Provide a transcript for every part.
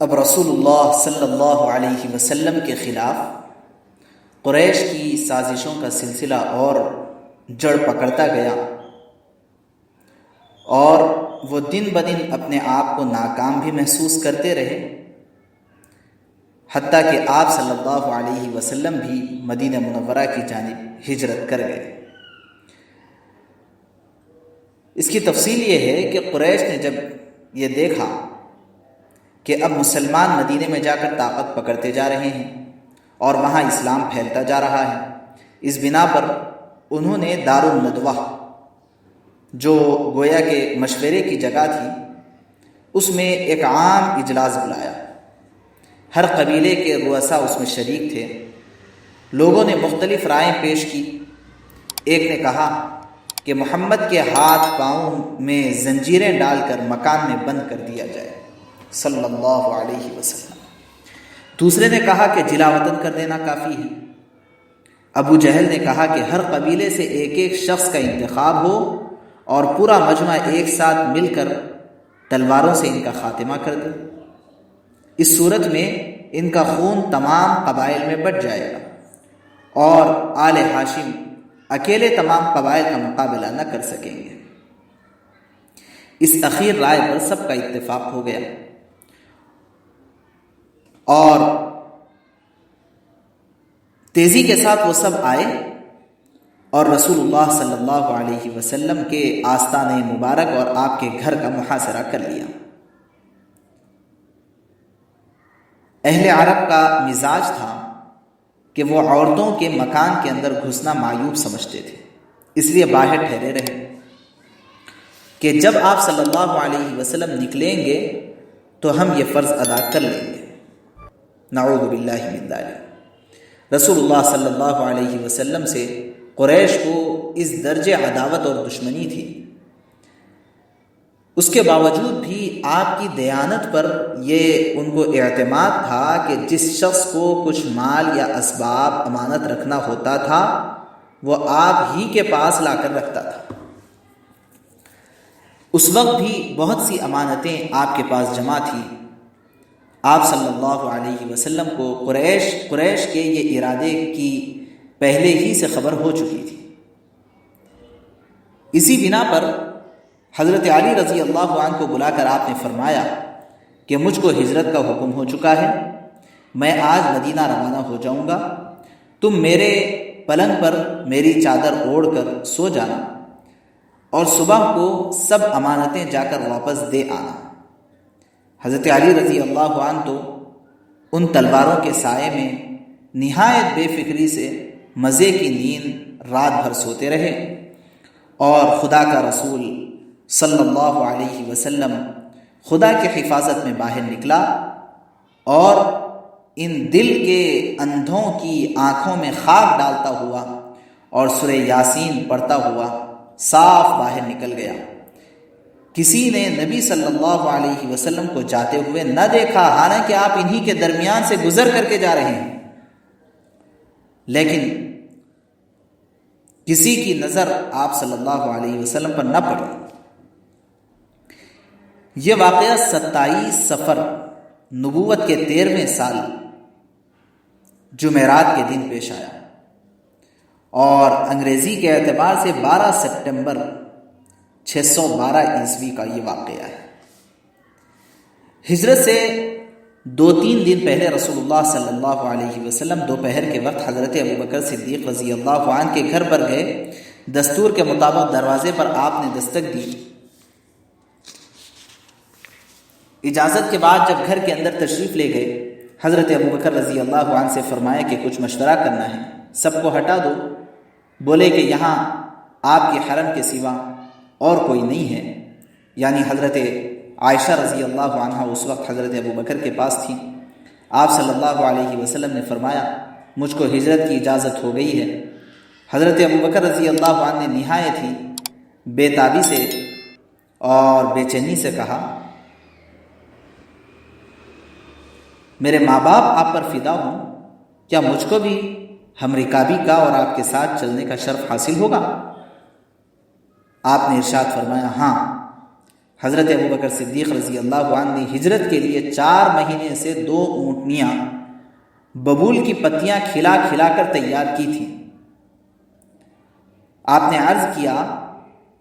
اب رسول اللہ صلی اللہ علیہ وسلم کے خلاف قریش کی سازشوں کا سلسلہ اور جڑ پکڑتا گیا اور وہ دن بدن اپنے آپ کو ناکام بھی محسوس کرتے رہے، حتیٰ کہ آپ صلی اللہ علیہ وسلم بھی مدینہ منورہ کی جانب ہجرت کر گئے۔ اس کی تفصیل یہ ہے کہ قریش نے جب یہ دیکھا کہ اب مسلمان مدینے میں جا کر طاقت پکڑتے جا رہے ہیں اور وہاں اسلام پھیلتا جا رہا ہے، اس بنا پر انہوں نے دار الندوہ، جو گویا کہ مشورے کی جگہ تھی، اس میں ایک عام اجلاس بلایا۔ ہر قبیلے کے رؤساء اس میں شریک تھے۔ لوگوں نے مختلف رائیں پیش کی۔ ایک نے کہا کہ محمد کے ہاتھ پاؤں میں زنجیریں ڈال کر مکان میں بند کر دیا جائے صلی اللہ علیہ وسلم۔ دوسرے نے کہا کہ جلا وطن کر دینا کافی ہے۔ ابو جہل نے کہا کہ ہر قبیلے سے ایک ایک شخص کا انتخاب ہو اور پورا مجمع ایک ساتھ مل کر تلواروں سے ان کا خاتمہ کر دے، اس صورت میں ان کا خون تمام قبائل میں بٹ جائے گا اور آل ہاشم اکیلے تمام قبائل کا مقابلہ نہ کر سکیں گے۔ اس اخیر رائے پر سب کا اتفاق ہو گیا اور تیزی کے ساتھ وہ سب آئے اور رسول اللہ صلی اللہ علیہ وسلم کے آستانے مبارک اور آپ کے گھر کا محاصرہ کر لیا۔ اہل عرب کا مزاج تھا کہ وہ عورتوں کے مکان کے اندر گھسنا معیوب سمجھتے تھے، اس لیے باہر ٹھہرے رہے کہ جب آپ صلی اللہ علیہ وسلم نکلیں گے تو ہم یہ فرض ادا کر لیں گے۔ نعوذ باللہ من ذالک۔ رسول اللہ صلی اللہ علیہ وسلم سے قریش کو اس درجے عداوت اور دشمنی تھی، اس کے باوجود بھی آپ کی دیانت پر یہ ان کو اعتماد تھا کہ جس شخص کو کچھ مال یا اسباب امانت رکھنا ہوتا تھا وہ آپ ہی کے پاس لا کر رکھتا تھا۔ اس وقت بھی بہت سی امانتیں آپ کے پاس جمع تھیں۔ آپ صلی اللہ علیہ وسلم کو قریش کے یہ ارادے کی پہلے ہی سے خبر ہو چکی تھی۔ اسی بنا پر حضرت علی رضی اللہ عنہ کو بلا کر آپ نے فرمایا کہ مجھ کو ہجرت کا حکم ہو چکا ہے، میں آج مدینہ روانہ ہو جاؤں گا، تم میرے پلنگ پر میری چادر اوڑھ کر سو جانا اور صبح کو سب امانتیں جا کر واپس دے آنا۔ حضرت علی رضی اللہ عنہ تو ان تلواروں کے سائے میں نہایت بے فکری سے مزے کی نیند رات بھر سوتے رہے اور خدا کا رسول صلی اللہ علیہ وسلم خدا کی حفاظت میں باہر نکلا اور ان دل کے اندھوں کی آنکھوں میں خاک ڈالتا ہوا اور سورہ یاسین پڑھتا ہوا صاف باہر نکل گیا۔ کسی نے نبی صلی اللہ علیہ وسلم کو جاتے ہوئے نہ دیکھا، حالانکہ آپ انہی کے درمیان سے گزر کر کے جا رہے ہیں، لیکن کسی کی نظر آپ صلی اللہ علیہ وسلم پر نہ پڑی۔ یہ واقعہ 27 صفر نبوت کے 13ویں سال جمعرات کے دن پیش آیا اور انگریزی کے اعتبار سے 12 سپٹمبر 612 عیسوی کا یہ واقعہ ہے۔ ہجرت سے 2-3 دن پہلے رسول اللہ صلی اللہ علیہ وسلم دوپہر کے وقت حضرت ابوبکر صدیق رضی اللہ عنہ کے گھر پر گئے۔ دستور کے مطابق دروازے پر آپ نے دستک دی۔ اجازت کے بعد جب گھر کے اندر تشریف لے گئے، حضرت ابوبکر رضی اللہ عنہ سے فرمایا کہ کچھ مشورہ کرنا ہے، سب کو ہٹا دو۔ بولے کہ یہاں آپ کے حرم کے سوا اور کوئی نہیں ہے، یعنی حضرت عائشہ رضی اللہ عنہ اس وقت حضرت ابوبکر کے پاس تھی۔ آپ صلی اللہ علیہ وسلم نے فرمایا مجھ کو ہجرت کی اجازت ہو گئی ہے۔ حضرت ابوبکر رضی اللہ عنہ نے نہایت ہی بے تابی سے اور بے چینی سے کہا میرے ماں باپ آپ پر فدا ہوں، کیا مجھ کو بھی ہم رکابی کا اور آپ کے ساتھ چلنے کا شرف حاصل ہوگا؟ آپ نے ارشاد فرمایا ہاں۔ حضرت ابوبکر صدیق رضی اللہ عنہ نے ہجرت کے لیے 4 مہینے سے 2 اونٹنیاں ببول کی پتیاں کھلا کھلا کر تیار کی تھیں۔ آپ نے عرض کیا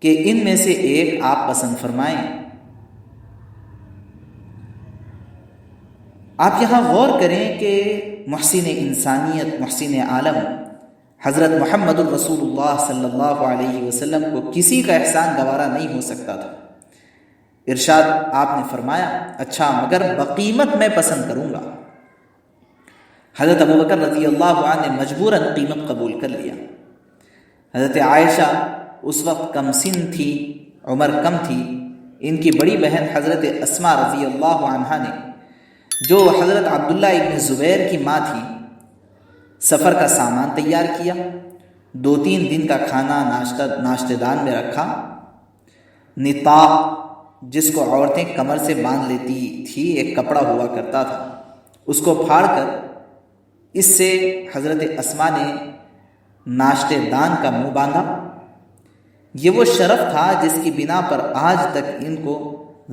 کہ ان میں سے ایک آپ پسند فرمائیں۔ آپ یہاں غور کریں کہ محسن انسانیت، محسن عالم حضرت محمد الرسول اللہ صلی اللہ علیہ وسلم کو کسی کا احسان گوارا نہیں ہو سکتا تھا۔ ارشاد آپ نے فرمایا، اچھا مگر بقیمت میں پسند کروں گا۔ حضرت ابوبکر رضی اللہ عنہ نے مجبوراً قیمت قبول کر لیا۔ حضرت عائشہ اس وقت کم سن تھی، عمر کم تھی۔ ان کی بڑی بہن حضرت اسماء رضی اللہ عنہا نے، جو حضرت عبداللہ ابن زبیر کی ماں تھی، سفر کا سامان تیار کیا، 2-3 دن کا کھانا ناشتے دان میں رکھا۔ نطاق، جس کو عورتیں کمر سے باندھ لیتی تھی، ایک کپڑا ہوا کرتا تھا، اس کو پھاڑ کر اس سے حضرت اسماء نے ناشتے دان کا منہ باندھا۔ یہ وہ شرف تھا جس کی بنا پر آج تک ان کو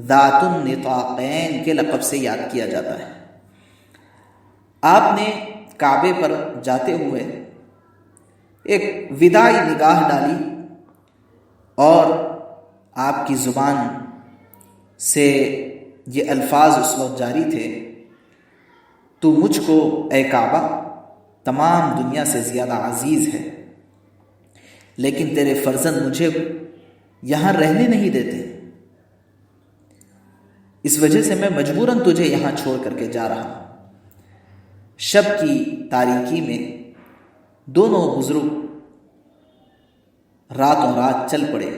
ذات النطاقین کے لقب سے یاد کیا جاتا ہے۔ آپ نے کعبے پر جاتے ہوئے ایک وداعی نگاہ ڈالی اور آپ کی زبان سے یہ الفاظ اس وقت جاری تھے، تو مجھ کو اے کعبہ تمام دنیا سے زیادہ عزیز ہے، لیکن تیرے فرزند مجھے یہاں رہنے نہیں دیتے، اس وجہ سے میں مجبوراً تجھے یہاں چھوڑ کر کے جا رہا ہوں۔ شب کی تاریکی میں دونوں بزرگ راتوں رات چل پڑے۔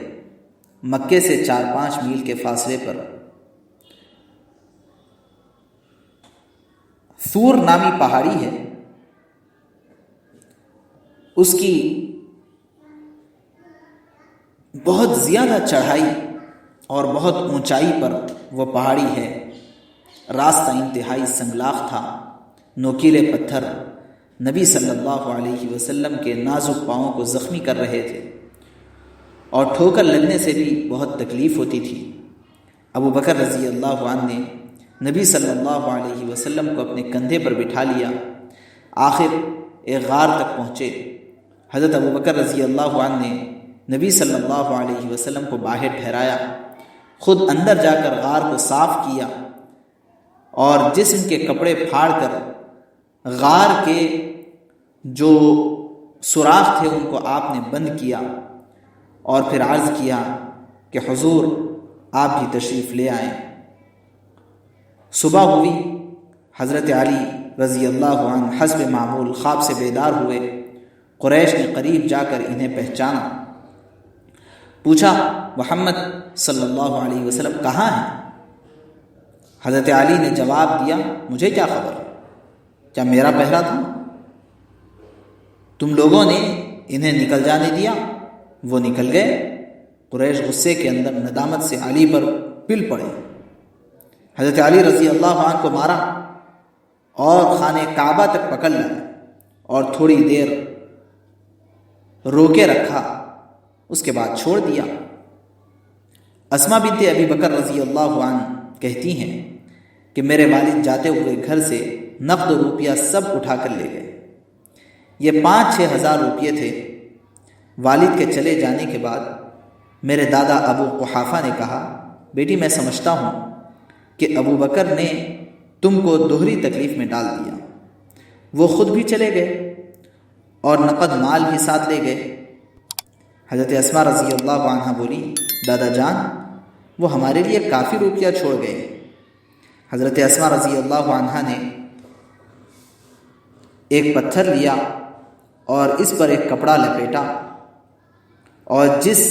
مکے سے 4-5 میل کے فاصلے پر ثور نامی پہاڑی ہے، اس کی بہت زیادہ چڑھائی اور بہت اونچائی پر وہ پہاڑی ہے۔ راستہ انتہائی سنگلاخ تھا، نوکیلے پتھر نبی صلی اللہ علیہ وسلم کے نازک پاؤں کو زخمی کر رہے تھے، اور ٹھوکر لگنے سے بھی بہت تکلیف ہوتی تھی۔ ابو بکر رضی اللہ عنہ نے نبی صلی اللہ علیہ وسلم کو اپنے کندھے پر بٹھا لیا۔ آخر ایک غار تک پہنچے۔ حضرت ابو بکر رضی اللہ عنہ نے نبی صلی اللہ علیہ وسلم کو باہر ٹھہرایا، خود اندر جا کر غار کو صاف کیا اور جسم کے کپڑے پھاڑ کر غار کے جو سوراخ تھے ان کو آپ نے بند کیا، اور پھر عرض کیا کہ حضور آپ بھی تشریف لے آئیں۔ صبح ہوئی، حضرت علی رضی اللہ عنہ حسب معمول خواب سے بیدار ہوئے۔ قریش نے قریب جا کر انہیں پہچانا، پوچھا محمد صلی اللہ علیہ وسلم کہاں ہیں؟ حضرت علی نے جواب دیا، مجھے کیا خبر، کیا میرا پہرا تھا؟ تم لوگوں نے انہیں نکل جانے دیا، وہ نکل گئے۔ قریش غصے کے اندر ندامت سے علی پر پل پڑے، حضرت علی رضی اللہ عنہ کو مارا اور خانہ کعبہ تک پکڑ لائے اور تھوڑی دیر روکے رکھا، اس کے بعد چھوڑ دیا۔ اسماء بنت ابی بکر رضی اللہ عنہ کہتی ہیں کہ میرے والد جاتے ہوئے گھر سے نقد روپیہ سب اٹھا کر لے گئے۔ یہ 5-6 ہزار روپیے تھے۔ والد کے چلے جانے کے بعد میرے دادا ابو قحافہ نے کہا، بیٹی میں سمجھتا ہوں کہ ابو بکر نے تم کو دوہری تکلیف میں ڈال دیا۔ وہ خود بھی چلے گئے اور نقد مال بھی ساتھ لے گئے۔ حضرت اسماء رضی اللہ عنہ بولی، دادا جان وہ ہمارے لیے کافی روپیہ چھوڑ گئے۔ حضرت اسماء رضی اللہ عنہ نے ایک پتھر لیا اور اس پر ایک کپڑا لپیٹا اور جس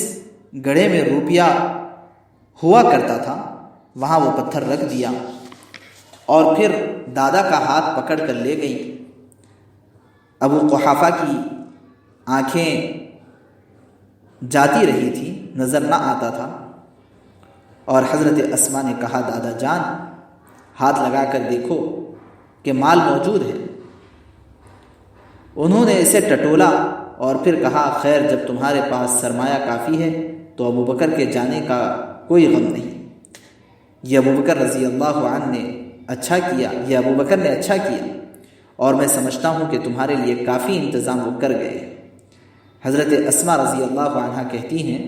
گڑھے میں روپیہ ہوا کرتا تھا وہاں وہ پتھر رکھ دیا اور پھر دادا کا ہاتھ پکڑ کر لے گئی۔ ابو قحافہ کی آنکھیں جاتی رہی تھی، نظر نہ آتا تھا، اور حضرت اسماء نے کہا، دادا جان ہاتھ لگا کر دیکھو کہ مال موجود ہے۔ انہوں نے اسے ٹٹولا اور پھر کہا، خیر جب تمہارے پاس سرمایہ کافی ہے تو ابو بکر کے جانے کا کوئی غم نہیں۔ یہ ابوبکر رضی اللہ عنہ نے اچھا کیا، یہ ابوبکر نے اچھا کیا، اور میں سمجھتا ہوں کہ تمہارے لیے کافی انتظام وہ کر گئے۔ حضرت اسما رضی اللہ عنہ کہتی ہیں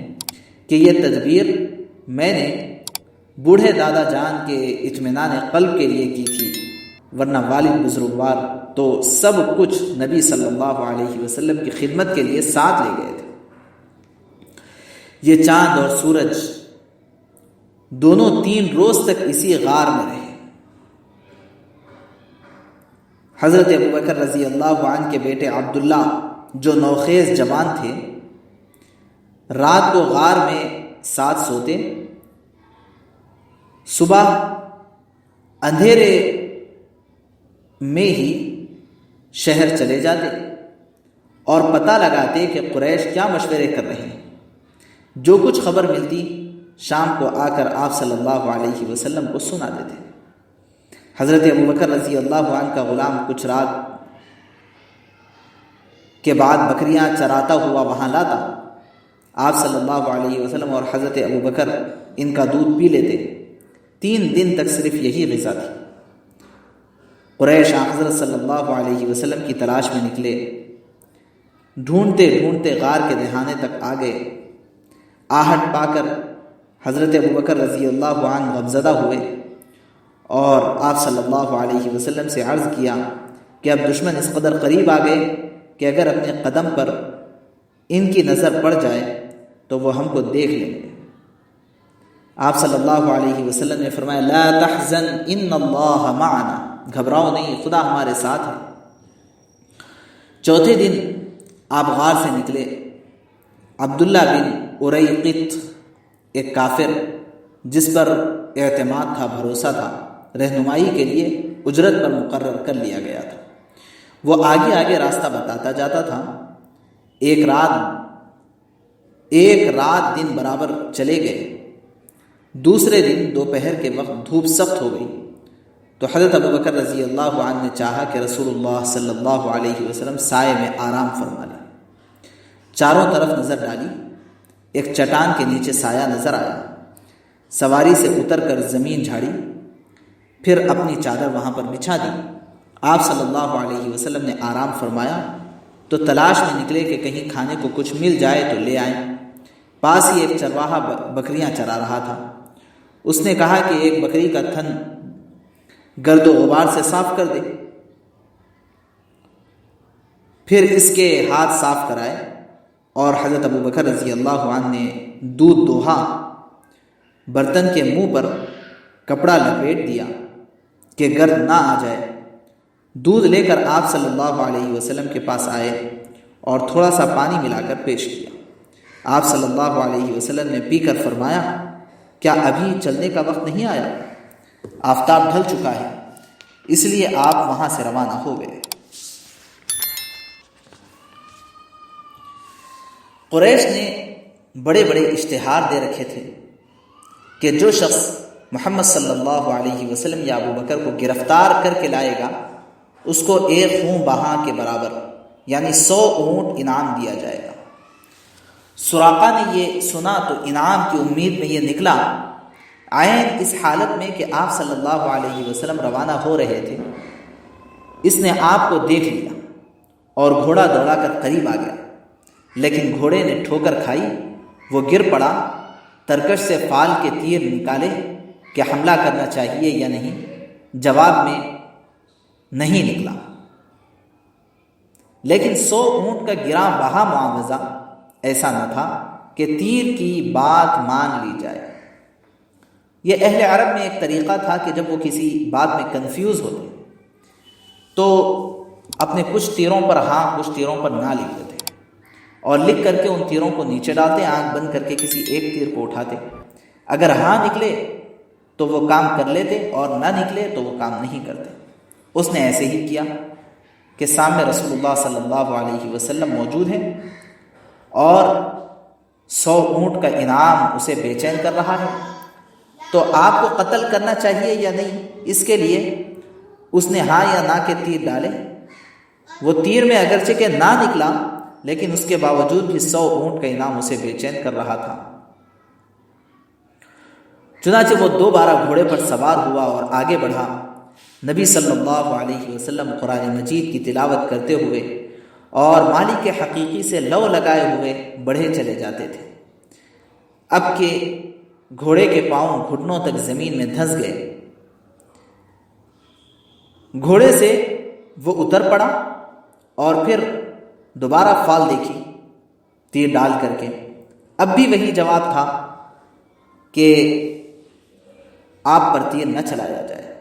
کہ یہ تدبیر میں نے بوڑھے دادا جان کے اطمینان قلب کے لیے کی تھی، ورنہ والد بزرگوار تو سب کچھ نبی صلی اللہ علیہ وسلم کی خدمت کے لیے ساتھ لے گئے تھے۔ یہ چاند اور سورج دونوں 3 روز تک اسی غار میں رہے۔ حضرت ابوبکر رضی اللہ عنہ کے بیٹے عبداللہ جو نوخیز جوان تھے، رات کو غار میں ساتھ سوتے، صبح اندھیرے میں ہی شہر چلے جاتے اور پتہ لگاتے کہ قریش کیا مشورے کر رہے ہیں۔ جو کچھ خبر ملتی شام کو آ کر آپ صلی اللہ علیہ وسلم کو سنا دیتے۔ حضرت ابوبکر رضی اللہ عنہ کا غلام کچھ رات کے بعد بکریاں چراتا ہوا وہاں لاتا، آپ صلی اللہ علیہ وسلم اور حضرت ابوبکر ان کا دودھ پی لیتے۔ 3 دن تک صرف یہی غذا تھی۔ قریش حضرت صلی اللہ علیہ وسلم کی تلاش میں نکلے، ڈھونڈتے ڈھونڈتے غار کے دہانے تک آ گئے۔ آہٹ پا کر حضرت ابوبکر رضی اللہ عنہ غمزدہ ہوئے اور آپ صلی اللہ علیہ وسلم سے عرض کیا کہ اب دشمن اس قدر قریب آ گئے کہ اگر اپنے قدم پر ان کی نظر پڑ جائے تو وہ ہم کو دیکھ لیں گے۔ آپ صلی اللہ علیہ وسلم نے فرمایا لا تحزن ان اللہ معنا، گھبراؤ نہیں، خدا ہمارے ساتھ ہے۔ چوتھے دن آپ غار سے نکلے۔ عبداللہ بن اریقط ایک کافر جس پر اعتماد تھا، بھروسہ تھا، رہنمائی کے لیے اجرت پر مقرر کر لیا گیا تھا، وہ آگے آگے راستہ بتاتا جاتا تھا۔ ایک رات دن برابر چلے گئے۔ دوسرے دن دوپہر کے وقت دھوپ سخت ہو گئی تو حضرت ابوبکر رضی اللہ عنہ نے چاہا کہ رسول اللہ صلی اللہ علیہ وسلم سائے میں آرام فرما لیں۔ چاروں طرف نظر ڈالی، ایک چٹان کے نیچے سایہ نظر آیا۔ سواری سے اتر کر زمین جھاڑی، پھر اپنی چادر وہاں پر بچھا دی۔ آپ صلی اللہ علیہ وسلم نے آرام فرمایا تو تلاش میں نکلے کہ کہیں کھانے کو کچھ مل جائے تو لے آئیں۔ پاس ہی ایک چرواہا بکریاں چرا رہا تھا۔ اس نے کہا کہ ایک بکری کا تھن گرد و غبار سے صاف کر دے، پھر اس کے ہاتھ صاف کرائے، اور حضرت ابوبکر رضی اللہ عنہ نے دودھ دوہا، برتن کے منہ پر کپڑا لپیٹ دیا کہ گرد نہ آ جائے۔ دودھ لے کر آپ صلی اللہ علیہ وسلم کے پاس آئے اور تھوڑا سا پانی ملا کر پیش کیا۔ آپ صلی اللہ علیہ وسلم نے پی کر فرمایا کیا ابھی چلنے کا وقت نہیں آیا؟ آفتاب ڈھل چکا ہے، اس لیے آپ وہاں سے روانہ ہو گئے۔ قریش نے بڑے بڑے اشتہار دے رکھے تھے کہ جو شخص محمد صلی اللہ علیہ وسلم یا ابوبکر کو گرفتار کر کے لائے گا اس کو 1 خون بہا کے برابر یعنی 100 اونٹ انعام دیا جائے گا۔ سراقہ نے یہ سنا تو انعام کی امید میں یہ نکلا، عین اس حالت میں کہ آپ صلی اللہ علیہ وسلم روانہ ہو رہے تھے۔ اس نے آپ کو دیکھ لیا اور گھوڑا دوڑا کر قریب آ گیا، لیکن گھوڑے نے ٹھوکر کھائی، وہ گر پڑا۔ ترکش سے فال کے تیر نکالے کہ حملہ کرنا چاہیے یا نہیں، جواب میں نہیں نکلا۔ لیکن 100 اونٹ کا گراں بہا معاوضہ ایسا نہ تھا کہ تیر کی بات مان لی جائے۔ یہ اہل عرب میں ایک طریقہ تھا کہ جب وہ کسی بات میں کنفیوز ہوتے تو اپنے کچھ تیروں پر ہاں کچھ تیروں پر نہ لکھ دیتے اور لکھ کر کے ان تیروں کو نیچے ڈالتے، آنکھ بند کر کے کسی ایک تیر کو اٹھاتے، اگر ہاں نکلے تو وہ کام کر لیتے اور نہ نکلے تو وہ کام نہیں کرتے۔ اس نے ایسے ہی کیا کہ سامنے رسول اللہ صلی اللہ علیہ وسلم موجود ہیں اور 100 اونٹ کا انعام اسے بے چین کر رہا ہے، تو آپ کو قتل کرنا چاہیے یا نہیں، اس کے لیے اس نے ہاں یا نہ کے تیر ڈالے۔ وہ تیر میں اگرچہ کہ نہ نکلا لیکن اس کے باوجود بھی 100 اونٹ کا انعام اسے بے چین کر رہا تھا۔ چنانچہ وہ دوبارہ گھوڑے پر سوار ہوا اور آگے بڑھا۔ نبی صلی اللہ علیہ وسلم قرآن مجید کی تلاوت کرتے ہوئے اور مالک حقیقی سے لو لگائے ہوئے بڑھے چلے جاتے تھے، اب کہ گھوڑے کے پاؤں گھٹنوں تک زمین میں دھنس گئے۔ گھوڑے سے وہ اتر پڑا اور پھر دوبارہ فال دیکھی تیر ڈال کر کے۔ اب بھی وہی جواب تھا کہ آپ پر تیر نہ چلایا جائے،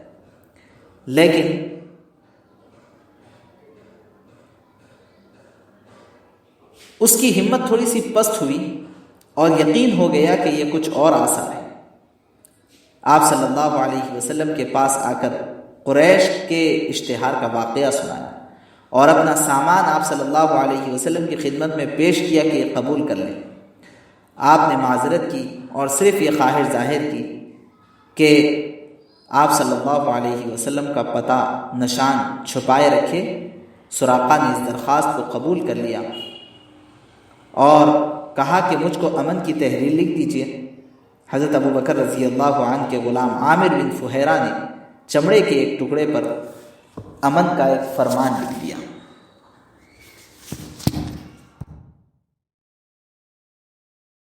لیکن اس کی ہمت تھوڑی سی پست ہوئی اور یقین ہو گیا کہ یہ کچھ اور آسان ہے۔ آپ صلی اللہ علیہ وسلم کے پاس آ کر قریش کے اشتہار کا واقعہ سنایا اور اپنا سامان آپ صلی اللہ علیہ وسلم کی خدمت میں پیش کیا کہ یہ قبول کر لیں۔ آپ نے معذرت کی اور صرف یہ خواہش ظاہر کی کہ آپ صلی اللہ علیہ وسلم کا پتہ نشان چھپائے رکھے۔ سراقہ نے اس درخواست کو قبول کر لیا اور کہا کہ مجھ کو امن کی تحریر لکھ دیجیے۔ حضرت ابو بکر رضی اللہ عنہ کے غلام عامر بن فہیرہ نے چمڑے کے ایک ٹکڑے پر امن کا ایک فرمان لکھ دیا۔